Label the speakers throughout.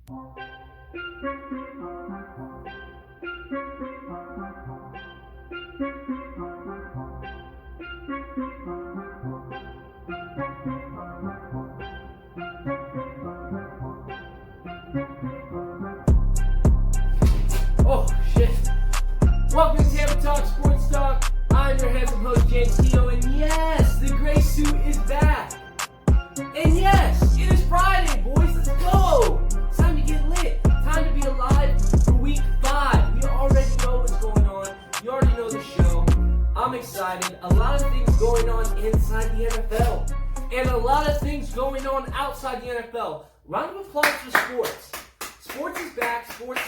Speaker 1: Oh, shit. Welcome to Tampa Talk Sports Talk. I'm your handsome host, James Keogh, and yes, the gray suit is back. And yes, it is Friday, boys. Let's go. It's time to get lit. Time to be alive for week 5. We already know what's going on. You already know the show. I'm excited. A lot of things going on inside the NFL. And a lot of things going on outside the NFL. Round of applause for sports. Sports is back. Sports,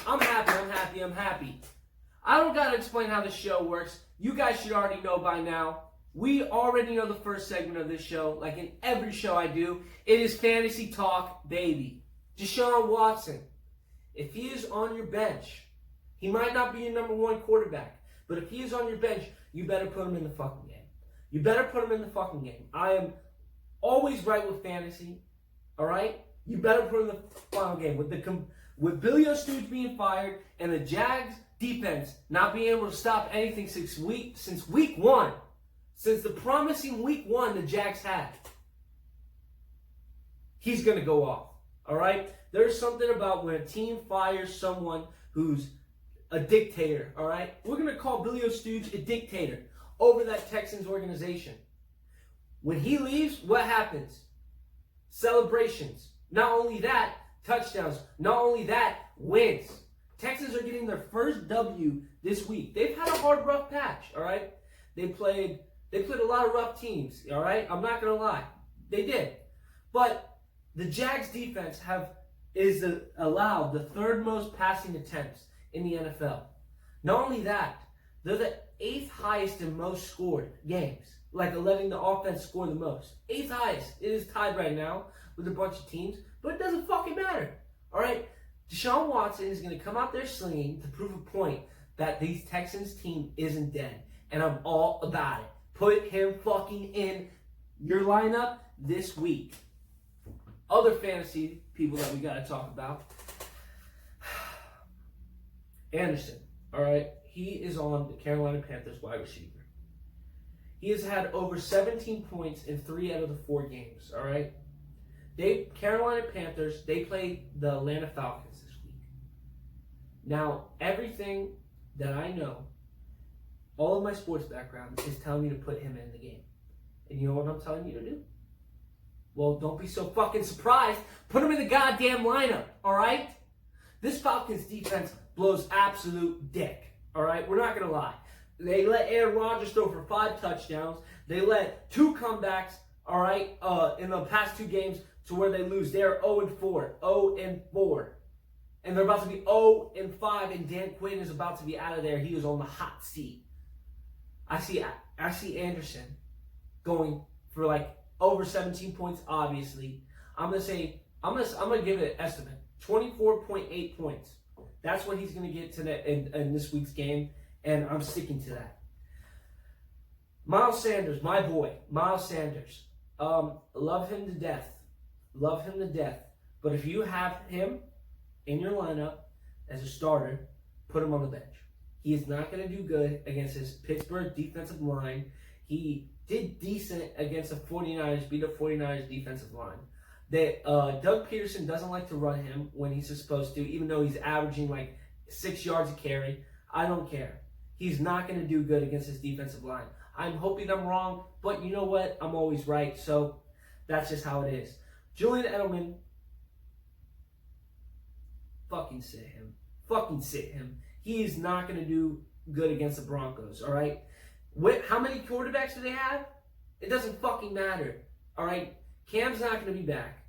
Speaker 1: I'm happy. I don't gotta explain how the show works. You guys should already know by now. We already know the first segment of this show, like in every show I do. It is Fantasy Talk, baby. Deshaun Watson. If he is on your bench, he might not be your number 1 quarterback, but if he is on your bench, you better put him in the fucking game. You better put him in the fucking game. I am always right with fantasy, all right? You better put him in the final game. With Billy O'Stooge being fired and the Jags defense not being able to stop anything since week 1, since the promising week 1 the Jags had, he's going to go off, all right? There's something about when a team fires someone who's a dictator, all right? We're going to call Billy O'Stooge a dictator over that Texans organization. When he leaves, what happens? Celebrations. Not only that, touchdowns. Not only that, wins. Texans are getting their first W this week. They've had a hard, rough patch, all right? They played a lot of rough teams, all right? I'm not going to lie. They did. But the Jags defense is allowed the 3rd most passing attempts in the NFL. Not only that, they're the 8th highest in most scored games, like letting the offense score the most. 8th highest. It is tied right now with a bunch of teams, but it doesn't fucking matter, all right? Deshaun Watson is going to come out there slinging to prove a point that these Texans team isn't dead, and I'm all about it. Put him fucking in your lineup this week. Other fantasy people that we got to talk about. Anderson, all right? He is on the Carolina Panthers wide receiver. He has had over 17 points in 3 out of the 4 games, all right? Carolina Panthers, they play the Atlanta Falcons this week. Now, everything that I know, all of my sports background is telling me to put him in the game. And you know what I'm telling you to do? Well, don't be so fucking surprised. Put him in the goddamn lineup, all right? This Falcons defense blows absolute dick, all right? We're not going to lie. They let Aaron Rodgers throw for 5 touchdowns. They let 2 comebacks, all right, in the past 2 games to where they lose. They're 0-4. 0-4. And they're about to be 0-5, and Dan Quinn is about to be out of there. He is on the hot seat. I see Anderson going for like over 17 points, obviously. I'm gonna give it an estimate. 24.8 points. That's what he's gonna get in this week's game, and I'm sticking to that. Miles Sanders, my boy, Miles Sanders. Love him to death. Love him to death. But if you have him in your lineup as a starter, put him on the bench. He is not going to do good against his Pittsburgh defensive line. He did decent against the 49ers, beat the 49ers defensive line. Doug Peterson doesn't like to run him when he's supposed to, even though he's averaging like 6 yards a carry. I don't care. He's not going to do good against his defensive line. I'm hoping I'm wrong, but you know what? I'm always right, so that's just how it is. Julian Edelman, fucking sit him. Fucking sit him. He is not going to do good against the Broncos, all right? How many quarterbacks do they have? It doesn't fucking matter, all right? Cam's not going to be back.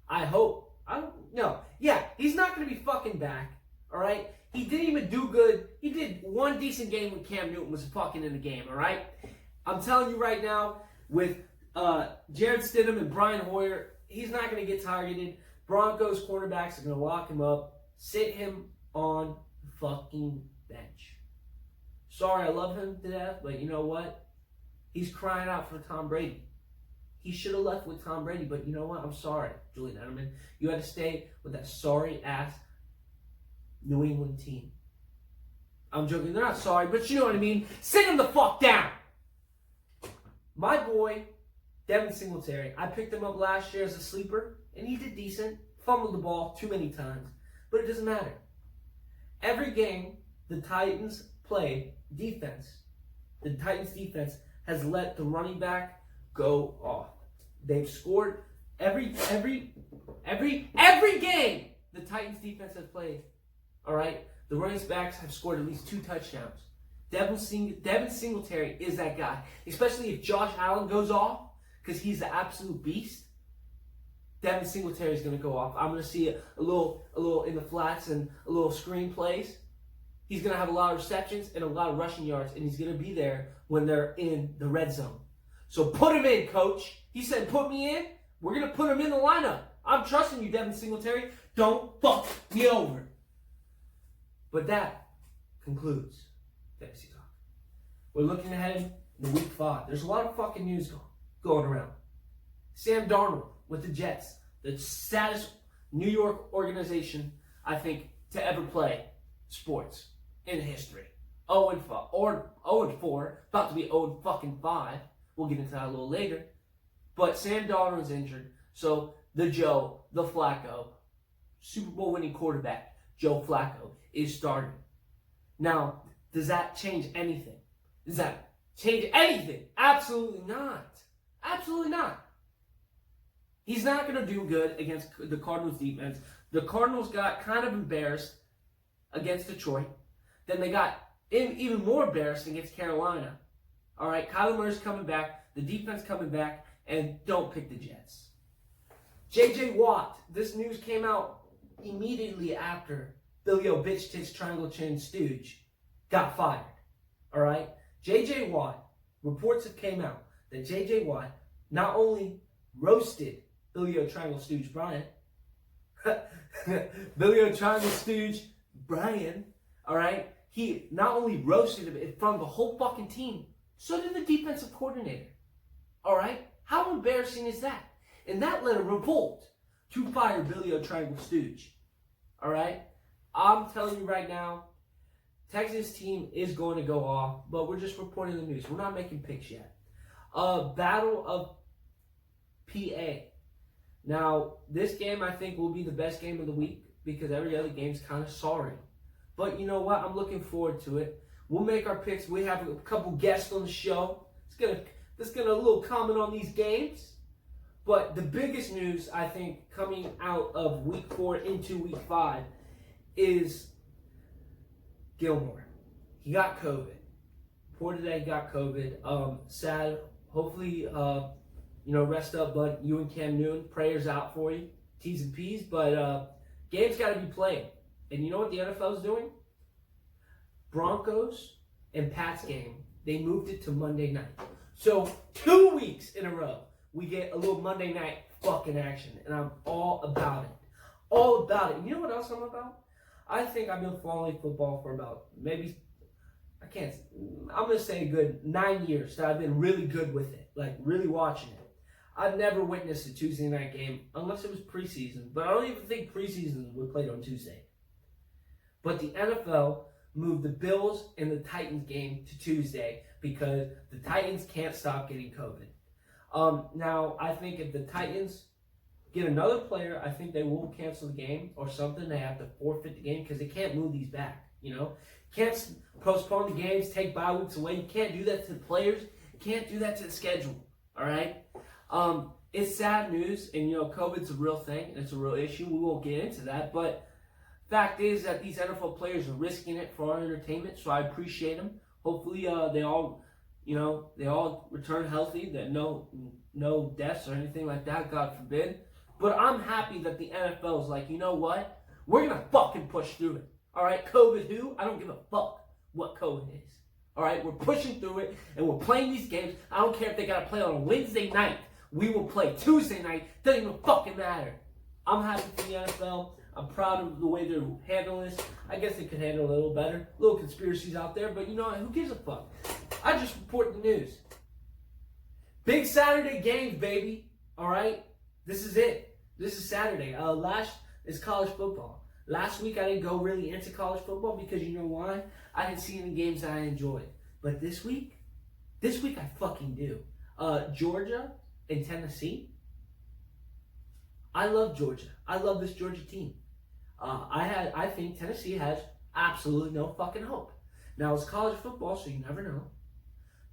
Speaker 1: I hope. Yeah, he's not going to be fucking back, all right? He didn't even do good. He did 1 decent game when Cam Newton was fucking in the game, all right? I'm telling you right now, with Jared Stidham and Brian Hoyer, he's not going to get targeted. Broncos cornerbacks are going to lock him up. Sit him on the fucking bench. Sorry, I love him to death, but you know what? He's crying out for Tom Brady. He should have left with Tom Brady, but you know what? I'm sorry, Julian Edelman. You had to stay with that sorry-ass New England team. I'm joking. They're not sorry, but you know what I mean. Sit him the fuck down. My boy, Devin Singletary, I picked him up last year as a sleeper, and he did decent. Fumbled the ball too many times, but it doesn't matter. Every game the Titans play defense, the Titans defense has let the running back go off. They've scored every game the Titans defense has played. All right, the running backs have scored at least 2 touchdowns. Devin Singletary is that guy, especially if Josh Allen goes off, because he's the absolute beast. Devin Singletary is going to go off. I'm going to see a little in the flats and a little screen plays. He's going to have a lot of receptions and a lot of rushing yards, and he's going to be there when they're in the red zone. So put him in, coach. He said, put me in. We're going to put him in the lineup. I'm trusting you, Devin Singletary. Don't fuck me over. But that concludes Fantasy Talk. We're looking ahead to week 5. There's a lot of fucking news going around. Sam Darnold with the Jets, the saddest New York organization, I think, to ever play sports in history. 0-4, about to be 0-5. We'll get into that a little later. But Sam Darnold's injured, so the Flacco, Super Bowl winning quarterback, Joe Flacco, is starting. Now, does that change anything? Does that change anything? Absolutely not. Absolutely not. He's not going to do good against the Cardinals defense. The Cardinals got kind of embarrassed against Detroit. Then they got even more embarrassed against Carolina. All right, Kyler Murray's coming back. The defense coming back. And don't pick the Jets. J.J. Watt. This news came out immediately after Billy O. Bitch Tits Triangle Chin Stooge got fired. All right? J.J. Watt, reports have came out that J.J. Watt not only roasted Billy O. Triangle Stooge Brian, Billy O. Triangle Stooge Brian, all right? He not only roasted him in front of the whole fucking team, so did the defensive coordinator. All right? How embarrassing is that? And that led a revolt to fire Billy O. Triangle Stooge. All right? I'm telling you right now, Texas team is going to go off, but we're just reporting the news. We're not making picks yet. Battle of PA. Now, this game I think will be the best game of the week because every other game's kind of sorry. But you know what? I'm looking forward to it. We'll make our picks. We have a couple guests on the show. Let's get a little comment on these games. But the biggest news, I think, coming out of week 4 into week 5 is Gilmore. He got COVID. Reported that he got COVID. Sad. Hopefully, rest up, bud. You and Cam Newton, prayers out for you. T's and P's. But game's got to be played. And you know what the NFL is doing? Broncos and Pats game, they moved it to Monday night. So 2 weeks in a row, we get a little Monday night fucking action. And I'm all about it. All about it. And you know what else I'm about? I think I've been following football for about I'm going to say a good 9 years that I've been really good with it. Like, really watching it. I've never witnessed a Tuesday night game unless it was preseason. But I don't even think preseason was played on Tuesday. But the NFL moved the Bills and the Titans game to Tuesday because the Titans can't stop getting COVID. Now, I think if the Titans get another player, I think they will cancel the game or something. They have to forfeit the game because they can't move these back, Can't postpone the games, take bye weeks away. You can't do that to the players. You can't do that to the schedule, all right? It's sad news, and, COVID's a real thing, and it's a real issue. We won't get into that, but fact is that these NFL players are risking it for our entertainment, so I appreciate them. Hopefully, they all return healthy. That no deaths or anything like that, God forbid. But I'm happy that the NFL is like, you know what? We're gonna fucking push through it. All right, COVID who? I don't give a fuck what COVID is. All right, we're pushing through it and we're playing these games. I don't care if they gotta play on a Wednesday night. We will play Tuesday night. Doesn't even fucking matter. I'm happy for the NFL. I'm proud of the way they're handling this. I guess they could handle it a little better. Little conspiracies out there, but who gives a fuck? I just report the news. Big Saturday games, baby. All right? This is it. This is Saturday. Last is college football. Last week, I didn't go really into college football because you know why? I didn't see any games that I enjoyed. But this week I fucking do. Georgia and Tennessee. I love Georgia. I love this Georgia team. I think Tennessee has absolutely no fucking hope. Now, it's college football, so you never know.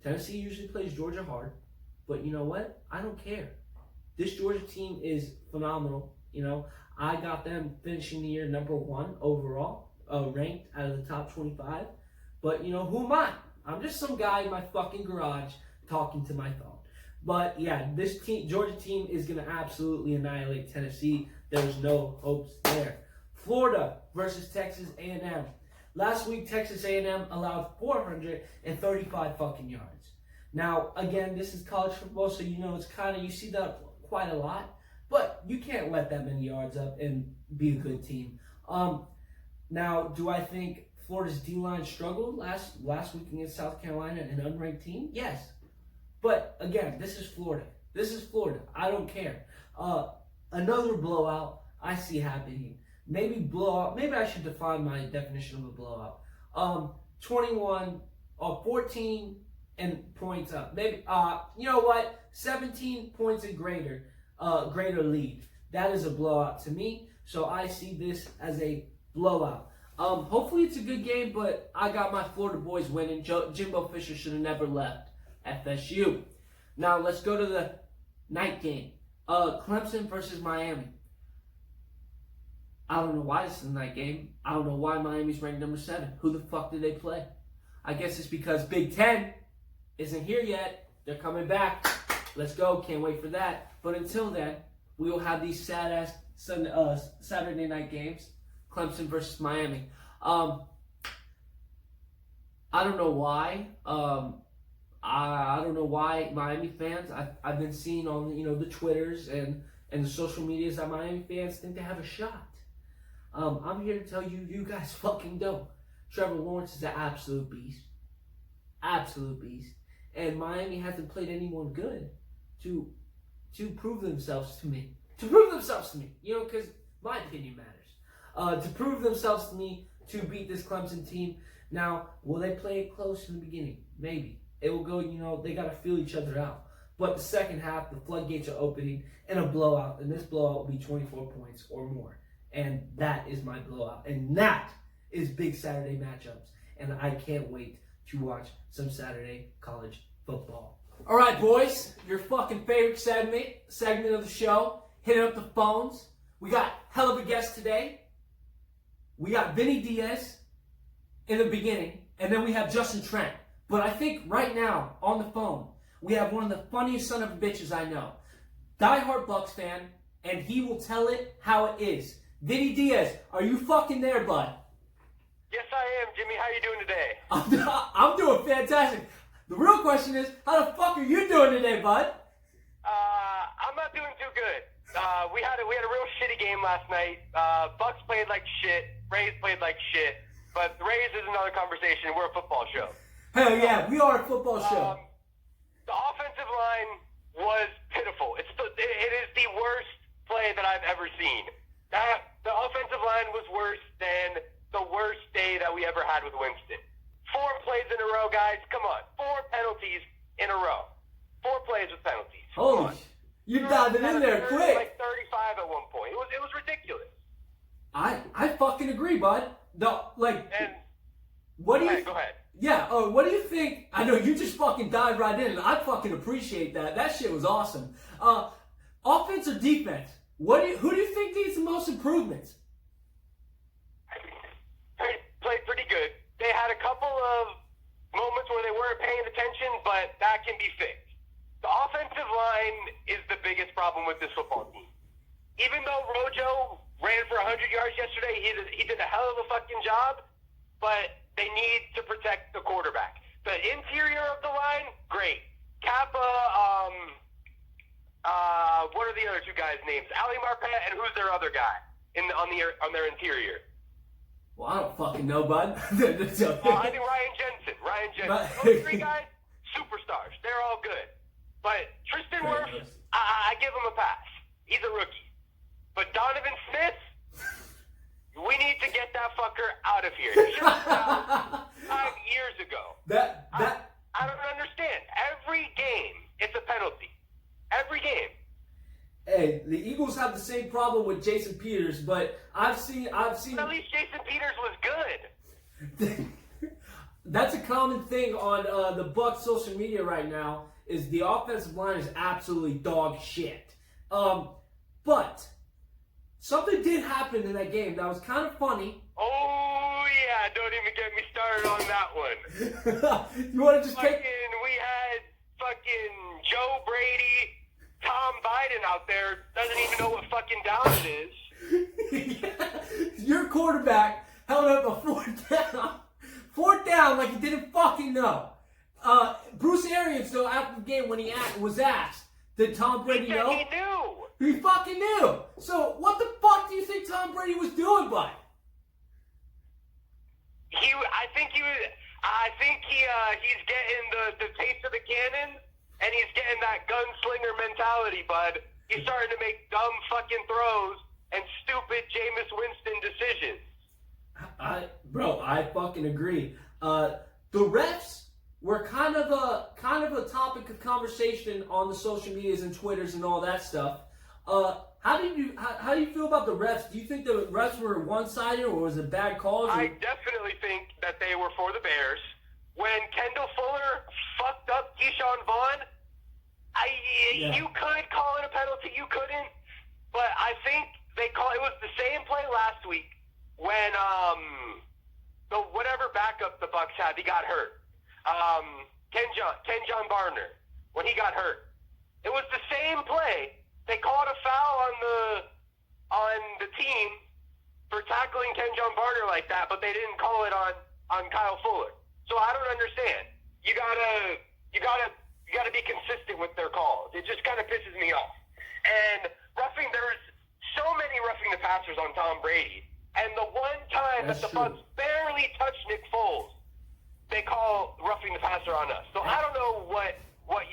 Speaker 1: Tennessee usually plays Georgia hard. But you know what? I don't care. This Georgia team is phenomenal. You know, I got them finishing the year #1 overall, ranked out of the top 25. But, you know, who am I? I'm just some guy in my fucking garage talking to my phone. But, yeah, this Georgia team is going to absolutely annihilate Tennessee. There's no hopes there. Florida versus Texas A&M. Last week, Texas A&M allowed 435 fucking yards. Now, again, this is college football, so you know it's kind of, you see that quite a lot. But you can't let that many yards up and be a good team. Now, do I think Florida's D-line struggled last week against South Carolina, an unranked team? Yes. But, again, this is Florida. This is Florida. I don't care. Another blowout I see happening. Maybe blowout. Maybe I should define my definition of a blowout. 14 and points up. Maybe, you know what? 17 points and greater lead. That is a blowout to me. So I see this as a blowout. Hopefully it's a good game, but I got my Florida boys winning. Jimbo Fisher should have never left FSU. Now let's go to the night game. Clemson versus Miami. I don't know why this is a night game. I don't know why Miami's ranked #7. Who the fuck did they play? I guess it's because Big Ten isn't here yet. They're coming back. Let's go. Can't wait for that. But until then, we will have these sad-ass Saturday night games. Clemson versus Miami. I don't know why. I don't know why Miami fans. I've been seeing on the Twitters and the social medias that Miami fans think they have a shot. I'm here to tell you, you guys fucking don't. Trevor Lawrence is an absolute beast. Absolute beast. And Miami hasn't played anyone good to prove themselves to me. To prove themselves to me. You know, because my opinion matters. To prove themselves to me to beat this Clemson team. Now, will they play it close in the beginning? Maybe. It will go, they got to feel each other out. But the second half, the floodgates are opening in a blowout. And this blowout will be 24 points or more. And that is my blowout. And that is big Saturday matchups. And I can't wait to watch some Saturday college football. All right, boys. Your fucking favorite segment of the show. Hitting up the phones. We got hell of a guest today. We got Vinny Diaz in the beginning. And then we have Justin Trent. But I think right now, on the phone, we have one of the funniest son of a bitches I know. Diehard Bucs fan. And he will tell it how it is. Vinny Diaz, are you fucking there, bud?
Speaker 2: Yes, I am, Jimmy. How you doing today?
Speaker 1: I'm doing fantastic. The real question is, how the fuck are you doing today, bud?
Speaker 2: I'm not doing too good. We had a real shitty game last night. Bucks played like shit. Rays played like shit. But the Rays is another conversation. We're a football show.
Speaker 1: Hell yeah, we are a football show.
Speaker 2: The offensive line was pitiful. It is the worst play that I've ever seen. The offensive line was worse than the worst day that we ever had with Winston. 4 plays in a row, guys. Come on. 4 penalties in a row. 4 plays with penalties.
Speaker 1: Holy, you're diving in there quick.
Speaker 2: Like 35 at one point. It was ridiculous.
Speaker 1: I fucking agree, bud. What do you?
Speaker 2: Go ahead.
Speaker 1: Yeah. What do you think? I know you just fucking dived right in, and I fucking appreciate that. That shit was awesome. Offense or defense? Who do you think needs the most improvements?
Speaker 2: Played pretty good. They had a couple of moments where they weren't paying attention, but that can be fixed. The offensive line is the biggest problem with this football team. Even though Rojo ran for 100 yards yesterday, he did a hell of a fucking job, but they need to protect the quarterback. The interior of the line, great. Kappa, what are the other 2 guys' names? Ali Marpet, and who's their other guy on their interior?
Speaker 1: Well, I don't fucking know, bud.
Speaker 2: I think Ryan Jensen. Those 3 guys, superstars. They're all good. But Tristan Wirfs, I give him a pass. He's a rookie. But Donovan Smith, we need to get that fucker out of here. He should have been out 5 years ago. I don't understand. Every game, it's a penalty. Every game.
Speaker 1: Hey, the Eagles have the same problem with Jason Peters, but I've seen.
Speaker 2: At least Jason Peters was good.
Speaker 1: That's a common thing on the Bucs social media right now. Is the offensive line is absolutely dog shit. But something did happen in that game that was kind of funny.
Speaker 2: Oh yeah, don't even get me started on that one.
Speaker 1: You want to just
Speaker 2: We had fucking Joe Brady, Tom Biden out there doesn't even know what fucking down it is.
Speaker 1: Your quarterback held up a fourth down like he didn't fucking know. Bruce Arians, though, after the game when he was asked, did Tom Brady know?
Speaker 2: He knew.
Speaker 1: He fucking knew. So what the fuck do you think Tom Brady was doing, bud?
Speaker 2: I think he's getting the taste of the cannon, and he's getting that gunslinger mentality, bud. He's starting to make dumb fucking throws and stupid Jameis Winston decisions.
Speaker 1: I fucking agree. The refs were kind of a topic of conversation on the social medias and Twitters and all that stuff. How do you feel about the refs? Do you think the refs were one-sided or was it bad calls?
Speaker 2: I definitely think that they were for the Bears. When Kendall Fuller fucked up Keyshawn Vaughn, you could call it a penalty, you couldn't, but I think it was the same play last week when the whatever backup the Bucs had, he got hurt. Ken John Barner, when he got hurt, it was the same play. They called a foul on the team for tackling Ken John Barner like that, but they didn't call it on Kyle Fuller. So I don't understand. You gotta be consistent with their calls. It just kind of pisses me off. And there's so many roughing the passers on Tom Brady, and the one time that the Bucs barely touched Nick Foles, they call roughing the passer on us. So I don't know what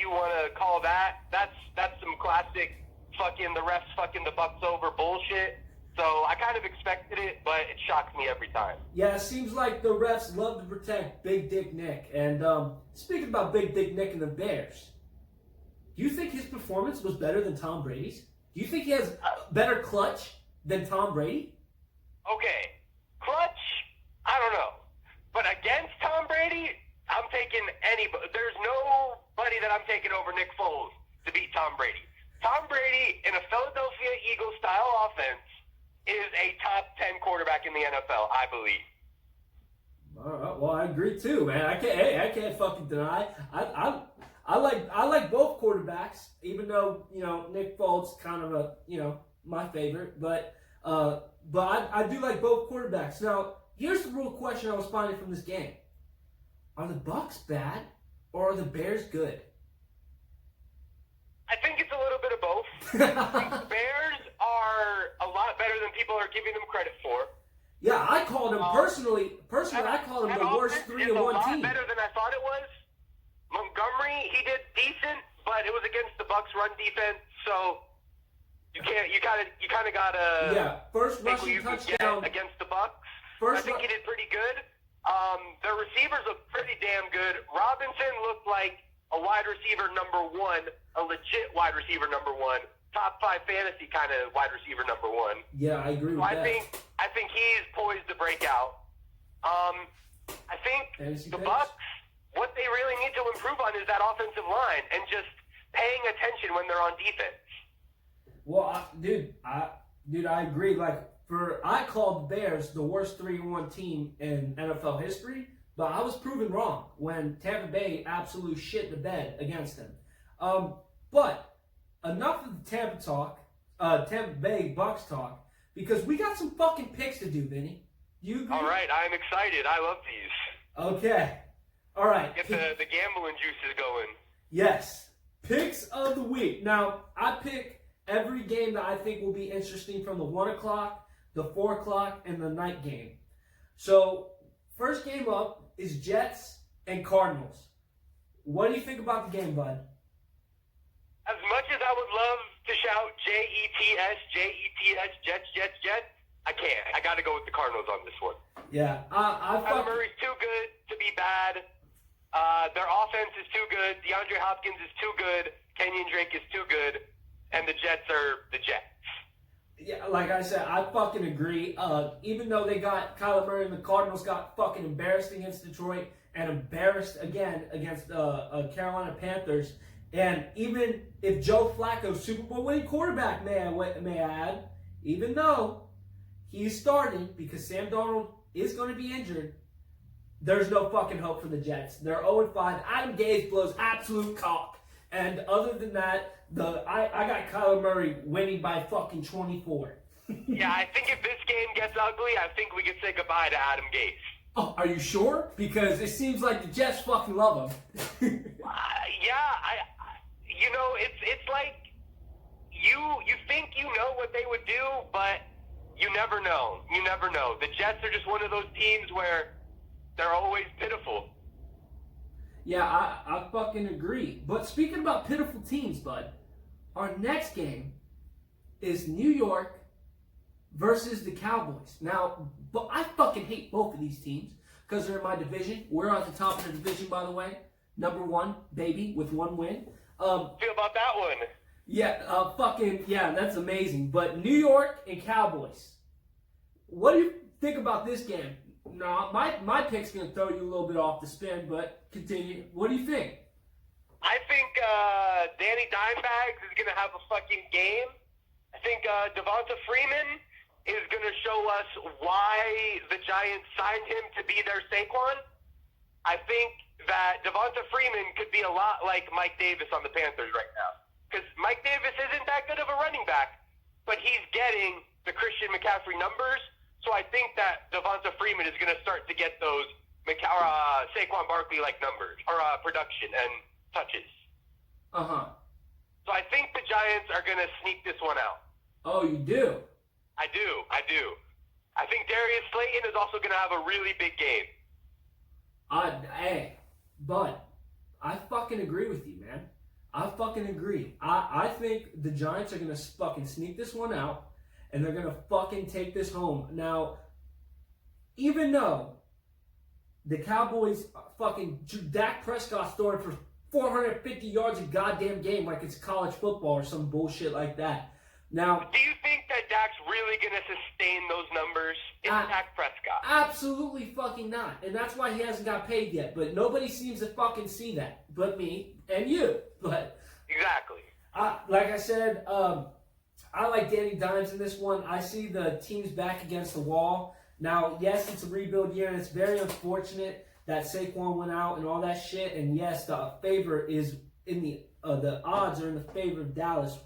Speaker 2: you want to call that. That's some classic fucking the refs fucking the Bucs over bullshit. So I kind of expected it, but it shocks me every time.
Speaker 1: Yeah, it seems like the refs love to protect Big Dick Nick. And speaking about Big Dick Nick and the Bears, do you think his performance was better than Tom Brady's? Do you think he has better clutch than Tom Brady?
Speaker 2: Okay, clutch, I don't know. But against Tom Brady, I'm taking anybody. There's nobody that I'm taking over Nick Foles to beat Tom Brady. Tom Brady in a Philadelphia Eagles style offense is a top 10 quarterback in the NFL, I believe.
Speaker 1: All right, well, I agree too, man. I can't fucking deny. I like both quarterbacks, even though Nick Foles kind of my favorite, but I do like both quarterbacks. Now, here's the real question I was finding from this game: are the Bucs bad or are the Bears good?
Speaker 2: I think it's a little bit of both. The Bears are a lot better than people are giving them credit for.
Speaker 1: Yeah, I called them personally. I called them the worst 3-1 team.
Speaker 2: A lot better than I thought it was. Montgomery, he did decent, but it was against the Bucs run defense, so you kind of gotta
Speaker 1: first rushing touchdown
Speaker 2: against the Bucs. I think he did pretty good. Their receivers look pretty damn good. Robinson looked like a wide receiver number one, a legit wide receiver number one, top 5 fantasy kind of wide receiver number one.
Speaker 1: Yeah, I agree with that.
Speaker 2: I think he's poised to break out. I think the Bucs, what they really need to improve on is that offensive line and just paying attention when they're on defense.
Speaker 1: Well, I agree. I called the Bears the worst 3-1 team in NFL history, but I was proven wrong when Tampa Bay absolutely shit the bed against them. But enough of the Tampa Bay Bucs talk, because we got some fucking picks to do, Vinny. You agree?
Speaker 2: All right, I'm excited. I love these.
Speaker 1: Okay. All right.
Speaker 2: Get the gambling juices going.
Speaker 1: Yes. Picks of the week. Now, I pick every game that I think will be interesting from the 1 o'clock, the 4 o'clock, and the night game. So, first game up is Jets and Cardinals. What do you think about the game, bud?
Speaker 2: As much as I would love to shout Jets, Jets, I can't. I got to go with the Cardinals on this one.
Speaker 1: Yeah,
Speaker 2: Kyler Murray's too good to be bad. Their offense is too good. DeAndre Hopkins is too good. Kenyon Drake is too good. And the Jets are the Jets.
Speaker 1: Yeah, like I said, I fucking agree. Even though they got Kyler Murray and the Cardinals got fucking embarrassed against Detroit and embarrassed again against Carolina Panthers, and even if Joe Flacco, Super Bowl winning quarterback, may I add, even though he's starting because Sam Darnold is going to be injured, there's no fucking hope for the Jets. They're 0-5. Adam Gase blows absolute cock. And other than that, I got Kyler Murray winning by fucking 24.
Speaker 2: Yeah, I think if this game gets ugly, I think we could say goodbye to Adam Gase.
Speaker 1: Oh, are you sure? Because it seems like the Jets fucking love him.
Speaker 2: It's like you think you know what they would do, but you never know. You never know. The Jets are just one of those teams where they're always pitiful.
Speaker 1: Yeah, I fucking agree. But speaking about pitiful teams, bud, our next game is New York versus the Cowboys. Now, but I fucking hate both of these teams because they're in my division. We're at the top of the division, by the way. Number 1, baby, with 1 win.
Speaker 2: Feel about that one?
Speaker 1: Yeah, that's amazing. But New York and Cowboys. What do you think about this game? No, my pick's going to throw you a little bit off the spin, but continue. What do you think?
Speaker 2: I think Danny Dimebags is going to have a fucking game. I think Devonta Freeman is going to show us why the Giants signed him to be their Saquon. I think that Devonta Freeman could be a lot like Mike Davis on the Panthers right now. Because Mike Davis isn't that good of a running back, but he's getting the Christian McCaffrey numbers. So I think that Devonta Freeman is going to start to get those Saquon Barkley-like numbers, or production and touches. So I think the Giants are going to sneak this one out.
Speaker 1: Oh, you do?
Speaker 2: I do. I think Darius Slayton is also going to have a really big game.
Speaker 1: Hey, bud, I fucking agree with you, man. I fucking agree. I think the Giants are going to fucking sneak this one out. And they're going to fucking take this home. Now, even though the Cowboys fucking Dak Prescott's throwing for 450 yards a goddamn game like it's college football or some bullshit like that. Now,
Speaker 2: do you think that Dak's really going to sustain those numbers? It's Dak Prescott.
Speaker 1: Absolutely fucking not. And that's why he hasn't got paid yet. But nobody seems to fucking see that. But me and you. But
Speaker 2: exactly.
Speaker 1: Like I said, I like Danny Dimes in this one. I see the teams back against the wall. Now, yes, it's a rebuild year, and it's very unfortunate that Saquon went out and all that shit. And yes, the favor is in the odds are in the favor of Dallas.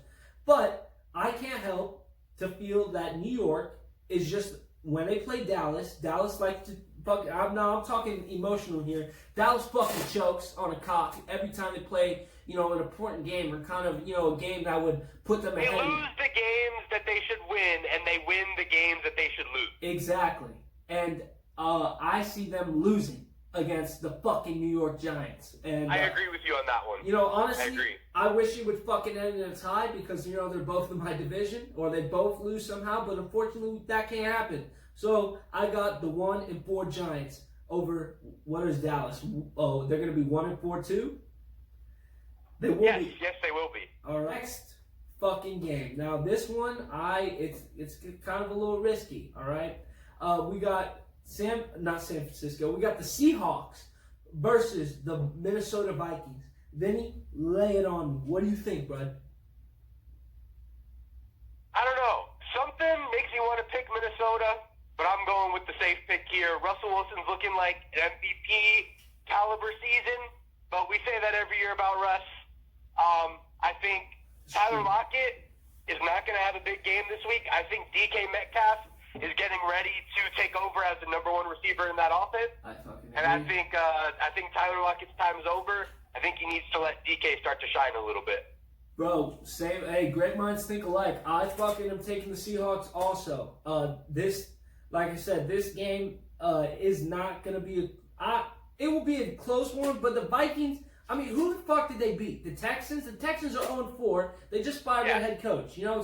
Speaker 1: But I can't help to feel that New York is just, when they play Dallas likes to fuck. I'm talking emotional here. Dallas fucking chokes on a cock every time they play, an important game or kind of, a game that would put them ahead.
Speaker 2: They lose the games that they should win, and they win the games that they should lose.
Speaker 1: Exactly. And I see them losing against the fucking New York Giants. And
Speaker 2: I agree with you on that one.
Speaker 1: Honestly,
Speaker 2: I agree.
Speaker 1: I wish it would fucking end in a tie because, they're both in my division or they both lose somehow, but unfortunately that can't happen. So I got the 1-4 Giants over, what is Dallas? Oh, they're going to be 1-4 too? They will be.
Speaker 2: Yes, they will be.
Speaker 1: All right. Next fucking game. Now this one, it's kind of a little risky. All right. We got not San Francisco. We got the Seahawks versus the Minnesota Vikings. Vinny, lay it on me. What do you think, bud?
Speaker 2: I don't know. Something makes me want to pick Minnesota, but I'm going with the safe pick here. Russell Wilson's looking like an MVP caliber season, but we say that every year about Russ. I think Tyler Lockett is not going to have a big game this week. I think DK Metcalf is getting ready to take over as the number 1 receiver in that offense. I think Tyler Lockett's time is over. I think he needs to let DK start to shine a little bit.
Speaker 1: Bro, same. Hey, great minds think alike. I fucking am taking the Seahawks also. Like I said, this game is not going to be it will be a close one, but the Vikings, I mean, who the fuck did they beat? The Texans? The Texans are 0-4. They just fired their head coach. You know,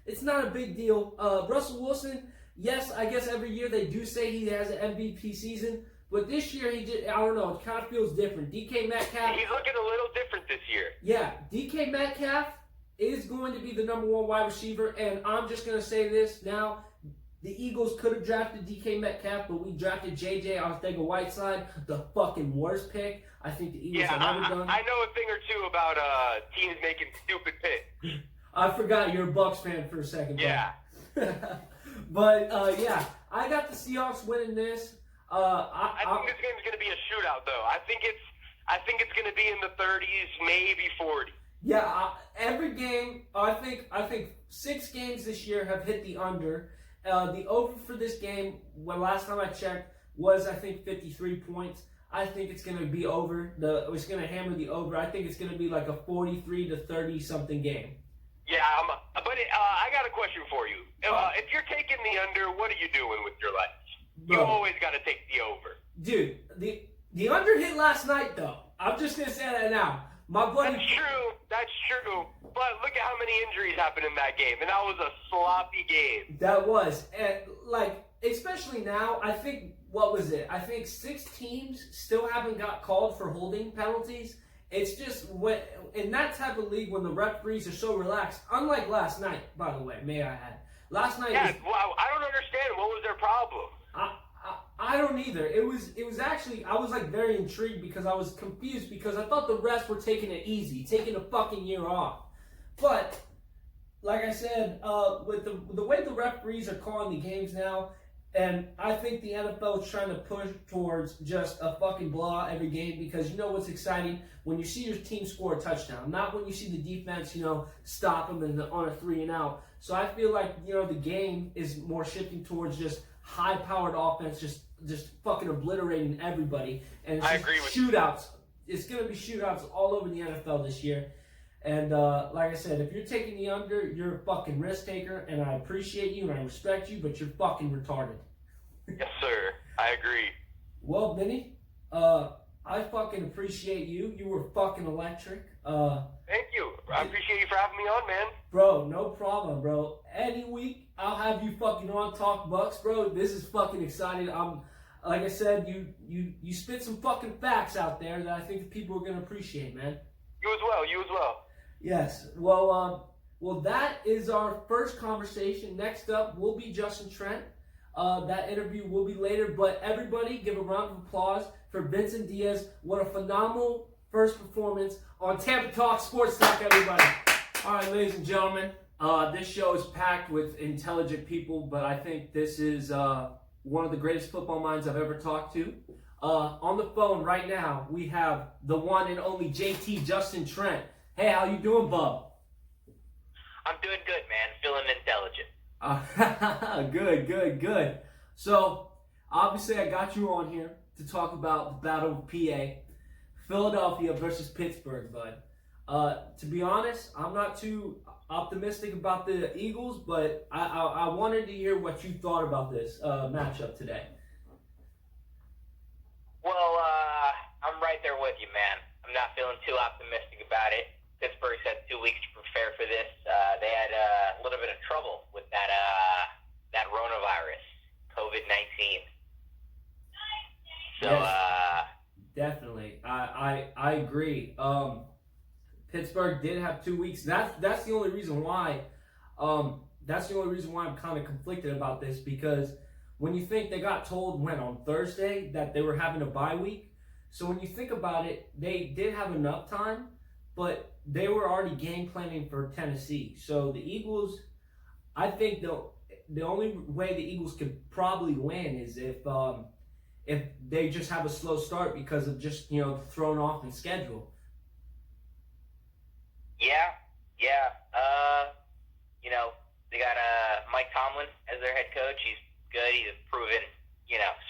Speaker 1: it's not a big deal. Russell Wilson, yes, I guess every year they do say he has an MVP season, but this year he did. I don't know. It kind of feels different. DK Metcalf.
Speaker 2: He's looking a little different this year.
Speaker 1: Yeah, DK Metcalf is going to be the number one wide receiver, and I'm just going to say this now. The Eagles could have drafted DK Metcalf, but we drafted J.J. Arcega-Whiteside, the fucking worst pick. I think the Eagles have ever done.
Speaker 2: I know a thing or two about teams making stupid picks.
Speaker 1: I forgot you're a Bucs fan for a second.
Speaker 2: Yeah.
Speaker 1: But, yeah, I got the Seahawks winning this.
Speaker 2: I think this game's going to be a shootout, though. I think it's going to be in the 30s, maybe 40.
Speaker 1: Yeah, every game, I think 6 games this year have hit the under. The over for this game, last time I checked, was I think 53 points. I think it's going to be over. It's going to hammer the over. I think it's going to be like a 43 to 30 something game.
Speaker 2: Yeah, but I got a question for you. If you're taking the under, what are you doing with your life? You always got to take the over.
Speaker 1: Dude, the under hit last night though. I'm just going to say that now. My buddy.
Speaker 2: That's true. But look at how many injuries happened in that game, and that was a sloppy game.
Speaker 1: That was, and like, especially now, I think, what was it? I think 6 teams still haven't got called for holding penalties. It's just, in that type of league, when the referees are so relaxed, unlike last night, by the way, may I add. Last night
Speaker 2: well, I don't understand. What was their problem?
Speaker 1: I don't either. It was actually, I was like very intrigued because I was confused because I thought the refs were taking it easy, taking a fucking year off. But, like I said, with the way the referees are calling the games now, and I think the NFL is trying to push towards just a fucking blowout every game because you know what's exciting? When you see your team score a touchdown, not when you see the defense, stop them and on a 3 and out. So I feel like, the game is more shifting towards just high-powered offense, just fucking obliterating everybody. And it's shootouts. It's going to be shootouts all over the NFL this year. And like I said, if you're taking the under, you're a fucking risk taker, and I appreciate you and I respect you, but you're fucking retarded.
Speaker 2: Yes, sir. I agree.
Speaker 1: Well, Vinny, I fucking appreciate you. You were fucking electric.
Speaker 2: Thank you. I appreciate you for having me on, man.
Speaker 1: Bro, no problem, bro. Any week, I'll have you fucking on Talk Bucs, bro. This is fucking exciting. Like I said, you spit some fucking facts out there that I think people are gonna appreciate, man.
Speaker 2: You as well.
Speaker 1: Yes. Well, that is our first conversation. Next up will be Justin Trent. That interview will be later, but everybody give a round of applause for Vinny Diaz. What a phenomenal first performance on Tampa Talk Sports Talk, everybody. All right, ladies and gentlemen, this show is packed with intelligent people, but I think this is one of the greatest football minds I've ever talked to. On the phone right now, we have the one and only JT, Justin Trent. Hey, how you doing, bub?
Speaker 3: I'm doing good, man. Feeling intelligent.
Speaker 1: Good. So, obviously, I got you on here to talk about the Battle of PA, Philadelphia versus Pittsburgh, bud. To be honest, I'm not too optimistic about the Eagles, but I wanted to hear what you thought about this matchup today.
Speaker 3: Well, I'm right there with you, man. I'm not feeling too optimistic about it. Pittsburgh's had 2 weeks to prepare for this. They had a little bit of trouble with that coronavirus, COVID-19. So,
Speaker 1: yes, definitely. I agree. Pittsburgh did have 2 weeks. That's the only reason why. I'm kind of conflicted about this because when you think they got told on Thursday that they were having a bye week. So when you think about it, they did have enough time, but they were already game planning for Tennessee. So the Eagles, I think the only way the Eagles could probably win is if they just have a slow start because of just thrown off in schedule.
Speaker 3: Yeah. They got Mike Tomlin as their head coach. He's good. He's a proven,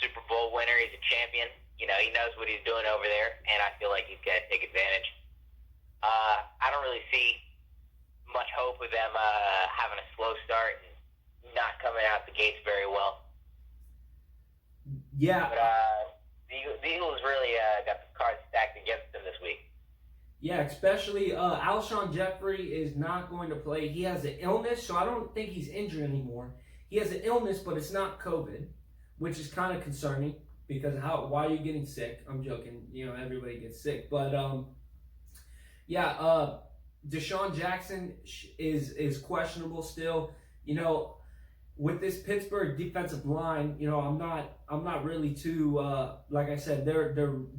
Speaker 3: Super Bowl winner. He's a champion. He knows what he's doing over there, and I feel like he's got to take advantage. I don't really see much hope with them having a slow start and not coming out the gates very well.
Speaker 1: Yeah.
Speaker 3: But the Eagles really got the cards stacked against them this week.
Speaker 1: Yeah, especially Alshon Jeffrey is not going to play. He has an illness, so I don't think he's injured anymore. He has an illness, but it's not COVID, which is kind of concerning because why are you getting sick? I'm joking. Everybody gets sick. But, Deshaun Jackson is questionable still. With this Pittsburgh defensive line, I'm not really too like I said, they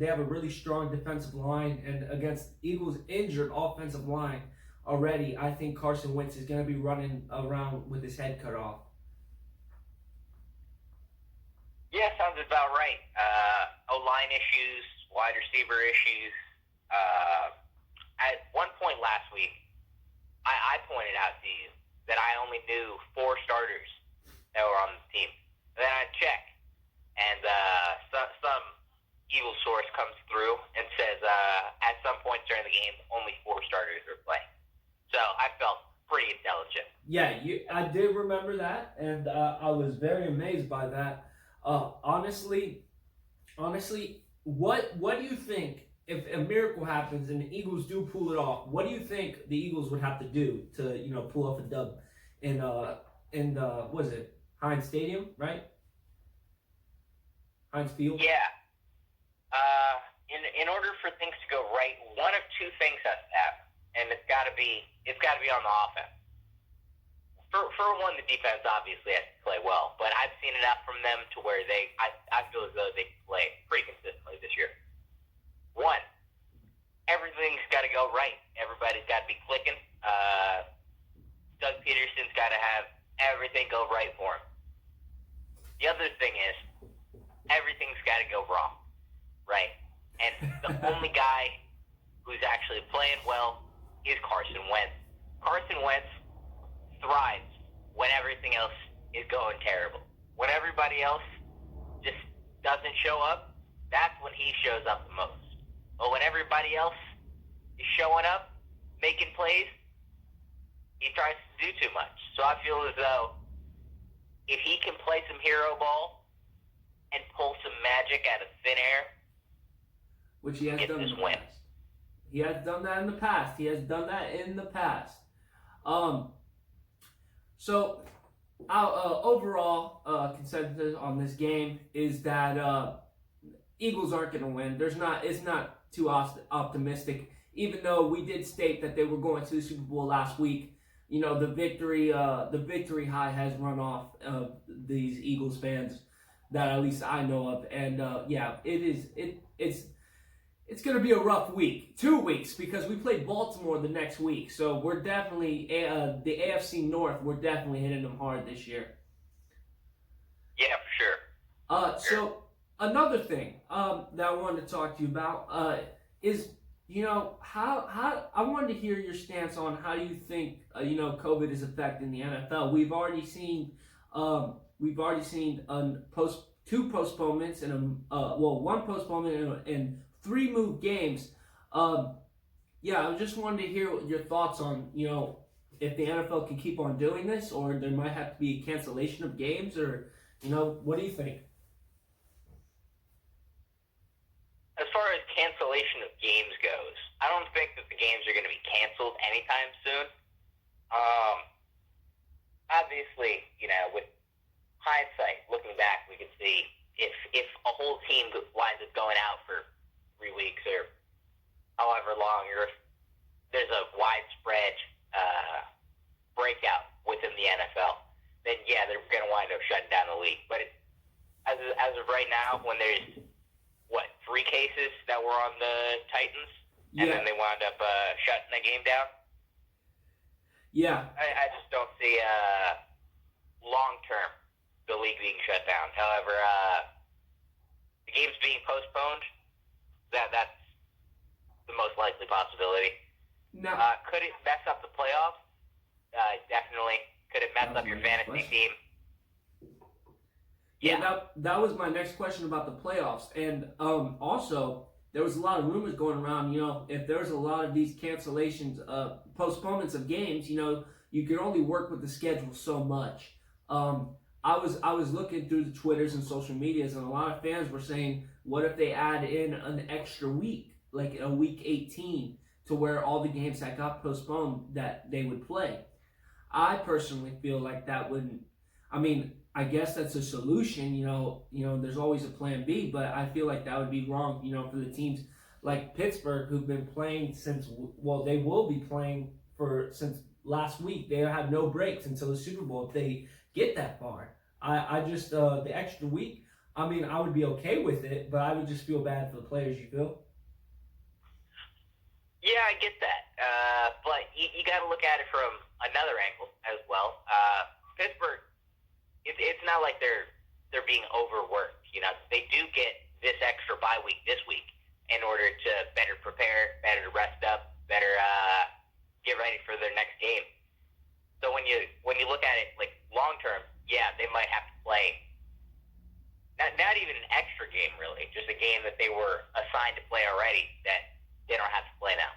Speaker 1: have a really strong defensive line, and against Eagles' injured offensive line already, I think Carson Wentz is going to be running around with his head cut off.
Speaker 3: Yeah, sounds about right. O-line issues, wide receiver issues. At one point last week, I pointed out to you that I only knew 4 starters that were on the team. And then I check, and some evil source comes through and says at some point during the game, only 4 starters were playing. So I felt pretty intelligent.
Speaker 1: Yeah, I did remember that, and I was very amazed by that. Honestly, what do you think if a miracle happens and the Eagles do pull it off? What do you think the Eagles would have to do to pull off a dub in what is it, Heinz Stadium, right? Heinz Field.
Speaker 3: Yeah. In order for things to go right, one of 2 things has to happen, and it's got to be on the offense. For one, the defense obviously has to play well, but I've seen enough from them to where I feel as though they can play pretty consistently this year. 1, everything's got to go right. Everybody's got to be clicking. Doug Peterson's got to have everything go right for him. The other thing is, everything's got to go wrong, right? And the only guy who's actually playing well is Carson Wentz. Carson Wentz thrives when everything else is going terrible. When everybody else just doesn't show up, that's when he shows up the most. But when everybody else is showing up, making plays, he tries to do too much. So I feel as though if he can play some hero ball and pull some magic out of thin air,
Speaker 1: which he has done in the past. He has done that in the past. So our overall consensus on this game is that Eagles aren't going to win. It's not too optimistic, even though we did state that they were going to the Super Bowl last week. The victory high has run off these Eagles fans that at least I know of, and it's going to be a rough week, 2 weeks, because we play Baltimore the next week. So we're definitely the AFC North. We're definitely hitting them hard this year.
Speaker 3: Yeah, for sure.
Speaker 1: So another thing that I wanted to talk to you about is how I wanted to hear your stance on how you think COVID is affecting the NFL. We've already seen 2 postponements and one postponement and 3 moved games. I just wanted to hear your thoughts on if the NFL can keep on doing this, or there might have to be a cancellation of games, or what do you think?
Speaker 3: As far as cancellation of games goes, I don't think that the games are going to be canceled anytime soon. Obviously, with hindsight, looking back, we can see if a whole team winds up going out for 3 weeks or however long, or if there's a widespread breakout within the NFL, then yeah, they're going to wind up shutting down the league. But as of right now, when there's 3 cases that were on the Titans, and then they wound up shutting the game down.
Speaker 1: Yeah.
Speaker 3: I just don't see long-term the league being shut down. However, the game's being postponed, that's the most likely possibility.
Speaker 1: Now,
Speaker 3: could it mess up the playoffs? Definitely. Could it mess up your fantasy team?
Speaker 1: Yeah, that was my next question about the playoffs. And also, there was a lot of rumors going around, if there's a lot of these cancellations, postponements of games, you can only work with the schedule so much. I was looking through the Twitters and social medias, and a lot of fans were saying, what if they add in an extra week, like a week 18, to where all the games that got postponed that they would play. I personally feel like that wouldn't. I mean, I guess that's a solution. There's always a plan B, but I feel like that would be wrong. For the teams like Pittsburgh who've been playing since. Well, they will be playing since last week. They have no breaks until the Super Bowl if they get that far. I just the extra week. I mean, I would be okay with it, but I would just feel bad for the players. You feel?
Speaker 3: Yeah, I get that. But you got to look at it from another angle as well. Pittsburgh, it's not like they're being overworked. They do get this extra bye week this week in order to better prepare, better rest up, better get ready for their next game. So when you look at it like long term, yeah, they might have to play not even an extra game really, just a game that they were assigned to play already that they don't have to play now.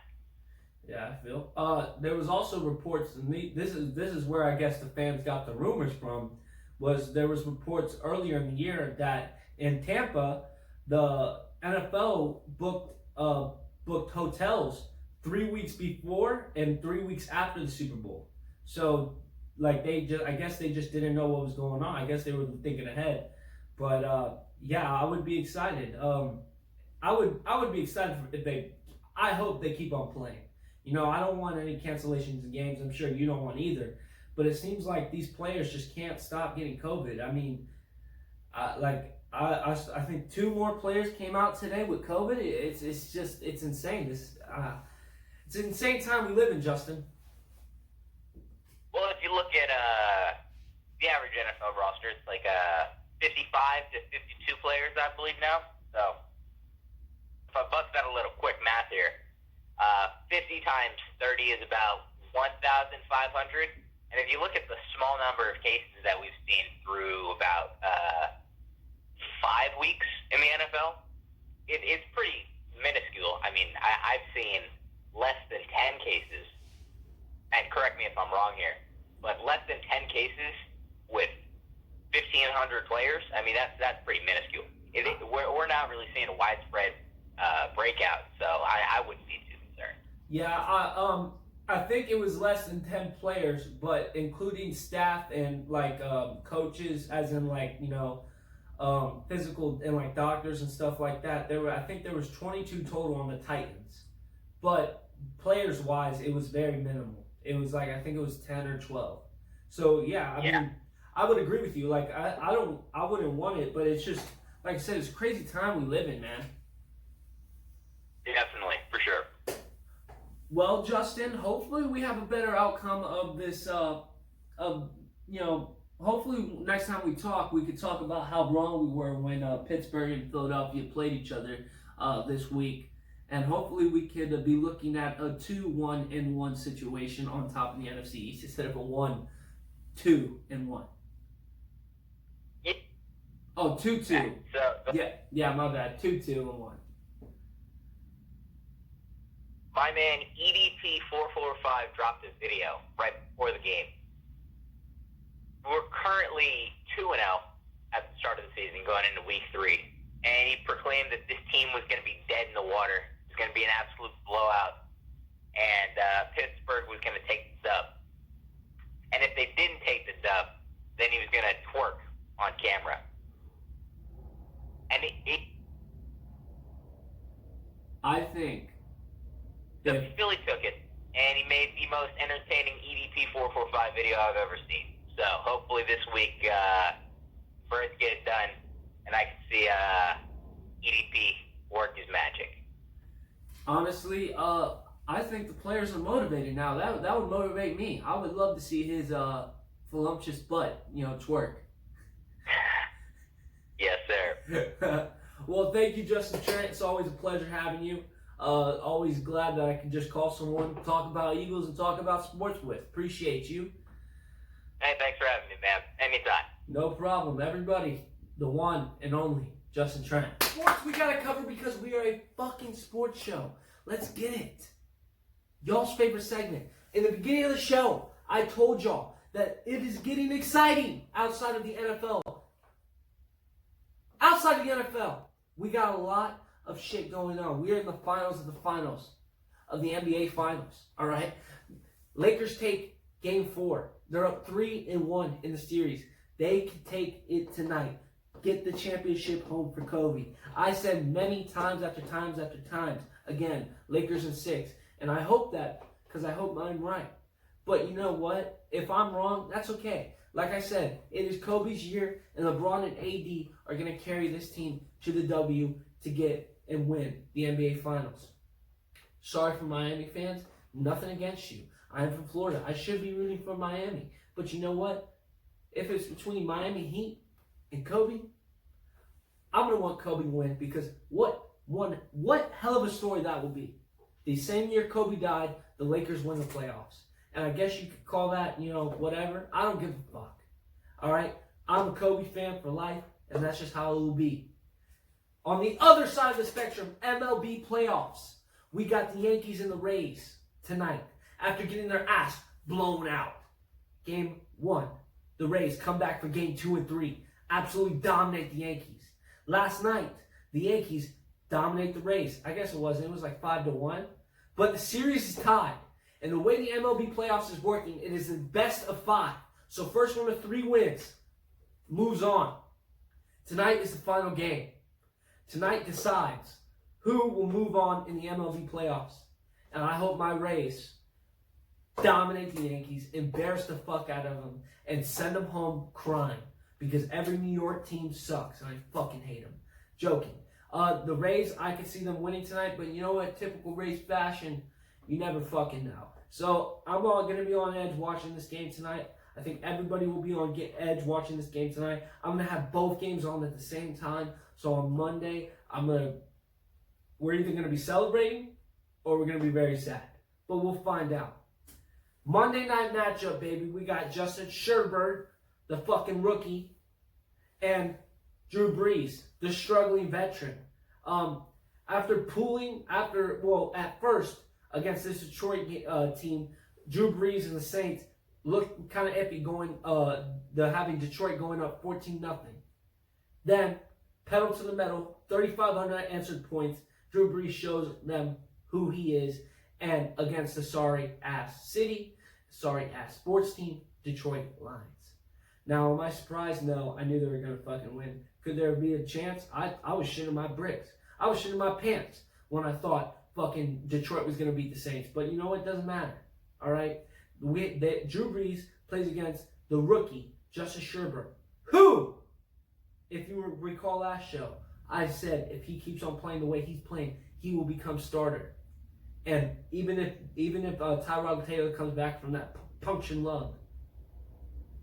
Speaker 1: Yeah, I feel. There was also reports, and this is where I guess the fans got the rumors from. There was reports earlier in the year that in Tampa, the NFL booked hotels 3 weeks before and 3 weeks after the Super Bowl. So like I guess they just didn't know what was going on. I guess they were thinking ahead. But yeah, I would be excited. I would be excited I hope they keep on playing. I don't want any cancellations of games. I'm sure you don't want either. But it seems like these players just can't stop getting COVID. I mean, I think 2 more players came out today with COVID. It's insane. It's an insane time we live in, Justin.
Speaker 3: Well, if you look at the average NFL roster, it's like 55 to 52 players, I believe now. So if I bust out a little quick math here, 50 times 30 is about 1,500. And if you look at the small number of cases that we've seen through about 5 weeks in the NFL, it's pretty minuscule. I mean, I've seen less than 10 cases, and correct me if I'm wrong here, but less than 10 cases with 1,500 players. I mean, that's pretty minuscule. We're not really seeing a widespread breakout, so I wouldn't be too concerned.
Speaker 1: Yeah, I think it was less than 10 players, but including staff and like coaches, as in like physical and like doctors and stuff like that. I think there was 22 total on the Titans, but players wise, it was very minimal. It was like I think it was 10 or 12. So yeah, I mean, I would agree with you. Like I wouldn't want it, but it's just like I said, it's a crazy time we live in, man.
Speaker 3: Definitely, for sure.
Speaker 1: Well, Justin, hopefully we have a better outcome of this. Hopefully next time we talk, we could talk about how wrong we were when Pittsburgh and Philadelphia played each other this week, and hopefully we could be looking at a 2-1-1 situation on top of the NFC East instead of a 1-2-1.
Speaker 3: Yeah.
Speaker 1: Oh, 2-2.
Speaker 3: So,
Speaker 1: yeah, my bad. 2-2-1.
Speaker 3: My man EDP445 dropped his video right before the game. We're currently 2-0 at the start of the season, going into week 3, and he proclaimed that this team was going to be dead in the water. It was going to be an absolute blowout, and Pittsburgh was going to take the dub. And if they didn't take the dub, then he was going to twerk on camera. And
Speaker 1: I think
Speaker 3: Philly took it, and he made the most entertaining EDP445 video I've ever seen. So hopefully this week, Birds get it done, and I can see EDP work his magic.
Speaker 1: Honestly, I think the players are motivated now. That would motivate me. I would love to see his voluptuous butt, twerk.
Speaker 3: Yes, sir.
Speaker 1: Well, thank you, Justin Trent. It's always a pleasure having you. Always glad that I can just call someone, talk about Eagles, and talk about sports with. Appreciate you.
Speaker 3: Hey, thanks for having me, man. Anytime.
Speaker 1: No problem. Everybody, the one and only Justin Trent. Sports we gotta cover because we are a fucking sports show. Let's get it. Y'all's favorite segment. In the beginning of the show, I told y'all that it is getting exciting outside of the NFL. Outside of the NFL, we got a lot of shit going on. We're in the finals of the finals of the NBA Finals. All right, Lakers take Game 4. They're up 3-1 in the series. They can take it tonight. Get the championship home for Kobe. I said many times after times after times. Again, Lakers in 6, and I hope that because I hope I'm right. But you know what? If I'm wrong, that's okay. Like I said, it is Kobe's year, and LeBron and AD are going to carry this team to the W to get and win the NBA Finals. Sorry for Miami fans. Nothing against you. I'm from Florida. I should be rooting for Miami. But you know what? If it's between Miami Heat and Kobe, I'm going to want Kobe to win because what hell of a story that will be. The same year Kobe died, the Lakers win the playoffs. And I guess you could call that, whatever. I don't give a fuck. All right? I'm a Kobe fan for life, and that's just how it will be. On the other side of the spectrum, MLB playoffs. We got the Yankees and the Rays tonight after getting their ass blown out. Game 1. The Rays come back for Game 2 and 3. Absolutely dominate the Yankees. Last night, the Yankees dominate the Rays. I guess it wasn't. It was like 5-1. But the series is tied. And the way the MLB playoffs is working, it is the best of 5. So first one of 3 wins moves on. Tonight is the final game. Tonight decides who will move on in the MLB playoffs. And I hope my Rays dominate the Yankees, embarrass the fuck out of them, and send them home crying. Because every New York team sucks, and I fucking hate them. Joking. The Rays, I can see them winning tonight, but you know what? Typical Rays fashion, you never fucking know. So I'm going to be on edge watching this game tonight. I think everybody will be on edge watching this game tonight. I'm going to have both games on at the same time. So on Monday, we're either going to be celebrating or we're going to be very sad. But we'll find out. Monday night matchup, baby. We got Justin Trent, the fucking rookie, and Drew Brees, the struggling veteran. At first, against this Detroit team, Drew Brees and the Saints looked kind of iffy having Detroit going up 14-0. Then, pedal to the metal, 3,500 answered points. Drew Brees shows them who he is, and against the sorry-ass sports team, Detroit Lions. Now, am I surprised? No, I knew they were going to fucking win. Could there be a chance? I was shitting my bricks. I was shitting my pants when I thought fucking Detroit was going to beat the Saints. But you know what? It doesn't matter. All right? Drew Brees plays against the rookie, Justin Trent, who, if you recall last show, I said if he keeps on playing the way he's playing, he will become starter. And even if Tyrod Taylor comes back from that punctured lung,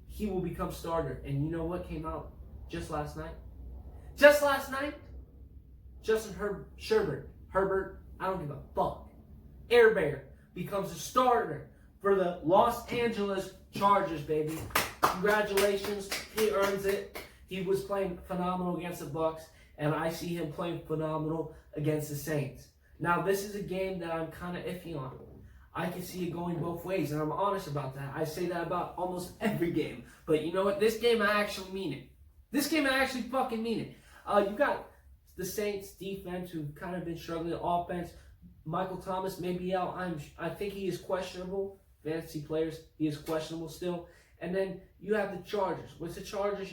Speaker 1: he will become starter. And you know what came out just last night? Justin Herbert, I don't give a fuck. Air Bear becomes a starter for the Los Angeles Chargers, baby. Congratulations. He earns it. He was playing phenomenal against the Bucs, and I see him playing phenomenal against the Saints. Now, this is a game that I'm kind of iffy on. I can see it going both ways, and I'm honest about that. I say that about almost every game. But you know what? This game, I actually mean it. This game, I actually fucking mean it. You got the Saints defense who've kind of been struggling. Offense, Michael Thomas may be out. I think he is questionable. Fantasy players, he is questionable still. And then you have the Chargers. With the Chargers,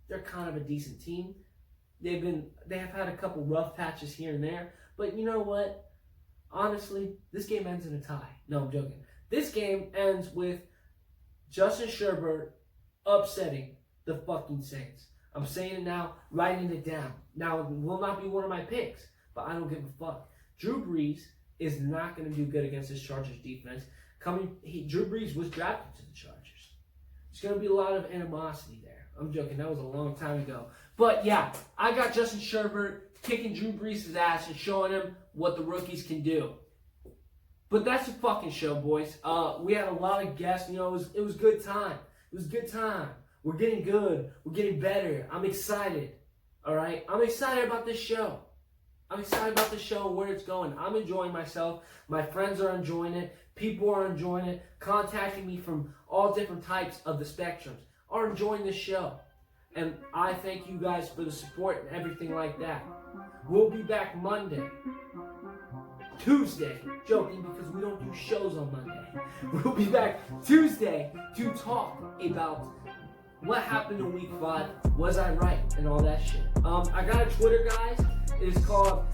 Speaker 1: they're kind of a decent team. They have had a couple rough patches here and there. But you know what? Honestly, this game ends in a tie. No, I'm joking. This game ends with Justin Trent upsetting the fucking Saints. I'm saying it now, writing it down. Now, it will not be one of my picks, but I don't give a fuck. Drew Brees is not going to do good against this Chargers defense. Drew Brees was drafted to the Chargers. There's going to be a lot of animosity there. I'm joking. That was a long time ago. But yeah, I got Justin Trent kicking Drew Brees' ass and showing him what the rookies can do. But that's a fucking show, boys. We had a lot of guests. It was good time. It was good time. We're getting good. We're getting better. I'm excited. All right? I'm excited about this show. I'm excited about the show and where it's going. I'm enjoying myself. My friends are enjoying it. People are enjoying it. Contacting me from all different types of the spectrums are enjoying this show. And I thank you guys for the support and everything like that. We'll be back Monday. Tuesday. Joking, because we don't do shows on Monday. We'll be back Tuesday to talk about what happened in week 5. Was I right? And all that shit. I got a Twitter, guys. It is called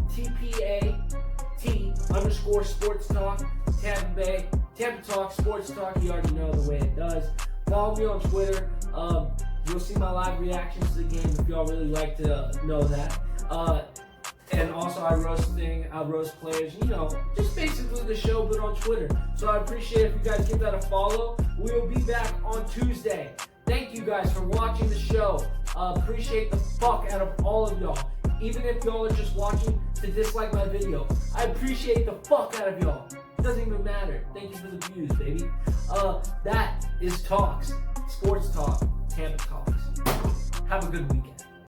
Speaker 1: TPAT_Sports Talk. Tampa Talk Sports Talk. You already know the way it does. Follow me on Twitter. You'll see my live reactions to the game if y'all really like to know that. And also I roast players, you know, just basically the show, but on Twitter. So I appreciate if you guys give that a follow. We will be back on Tuesday. Thank you guys for watching the show. Appreciate the fuck out of all of y'all. Even if y'all are just watching to dislike my video, I appreciate the fuck out of y'all. It doesn't even matter. Thank you for the views, baby. That is Talks. Sports Talk. Tampa Talks. Have a good weekend.